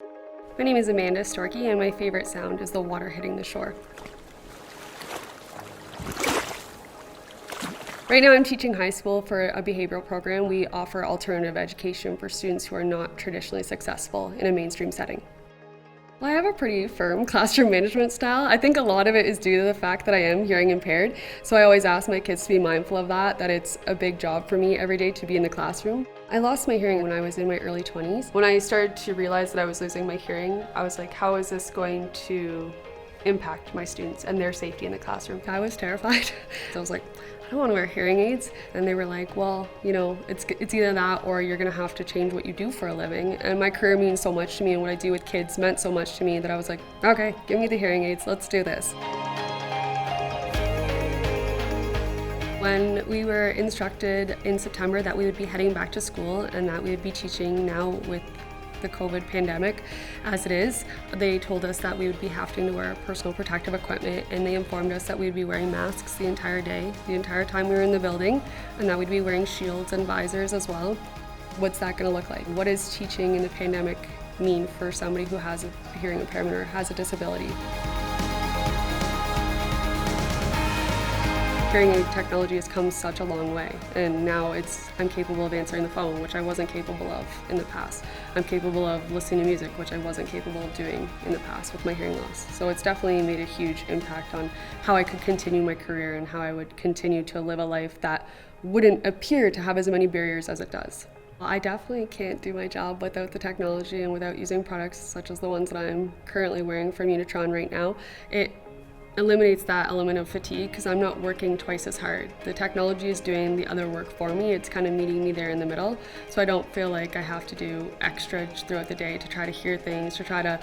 My name is Amanda Storkey, and my favorite sound is the water hitting the shore. Right now I'm teaching high school for a behavioral program. We offer alternative education for students who are not traditionally successful in a mainstream setting. Well, I have a pretty firm classroom management style. I think a lot of it is due to the fact that I am hearing impaired. So I always ask my kids to be mindful of that it's a big job for me every day to be in the classroom. I lost my hearing when I was in my early 20s. When I started to realize that I was losing my hearing, I was like, how is this going to impact my students and their safety in the classroom? I was terrified. So I was like, I don't want to wear hearing aids. And they were like, well, it's either that or you're going to have to change what you do for a living. And my career means so much to me, and what I do with kids meant so much to me that I was like, okay, give me the hearing aids, let's do this. When we were instructed in September that we would be heading back to school and that we would be teaching now with the COVID pandemic as it is, they told us that we would be having to wear personal protective equipment, and they informed us that we would be wearing masks the entire day, the entire time we were in the building, and that we'd be wearing shields and visors as well. What's that going to look like? What does teaching in the pandemic mean for somebody who has a hearing impairment or has a disability? Hearing aid technology has come such a long way, and now I'm capable of answering the phone, which I wasn't capable of in the past. I'm capable of listening to music, which I wasn't capable of doing in the past with my hearing loss. So it's definitely made a huge impact on how I could continue my career and how I would continue to live a life that wouldn't appear to have as many barriers as it does. I definitely can't do my job without the technology and without using products such as the ones that I'm currently wearing from Unitron right now. It eliminates that element of fatigue because I'm not working twice as hard. The technology is doing the other work for me. It's kind of meeting me there in the middle, so I don't feel like I have to do extra throughout the day to try to hear things, to try to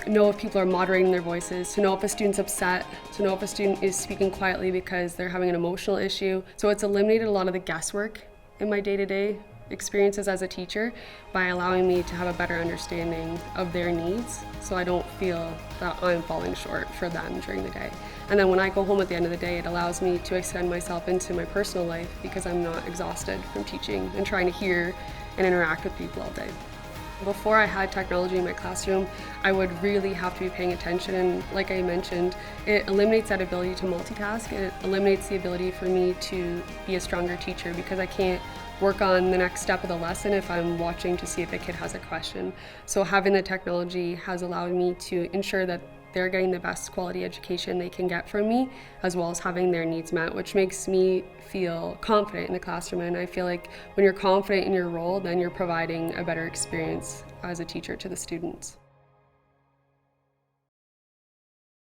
know if people are moderating their voices, to know if a student's upset, to know if a student is speaking quietly because they're having an emotional issue. So it's eliminated a lot of the guesswork in my day-to-day experiences as a teacher by allowing me to have a better understanding of their needs, so I don't feel that I'm falling short for them during the day. And then when I go home at the end of the day, it allows me to extend myself into my personal life because I'm not exhausted from teaching and trying to hear and interact with people all day. Before I had technology in my classroom, I would really have to be paying attention, and like I mentioned, it eliminates that ability to multitask. It eliminates the ability for me to be a stronger teacher because I can't work on the next step of the lesson if I'm watching to see if a kid has a question. So having the technology has allowed me to ensure that they're getting the best quality education they can get from me, as well as having their needs met, which makes me feel confident in the classroom. And I feel like when you're confident in your role, then you're providing a better experience as a teacher to the students.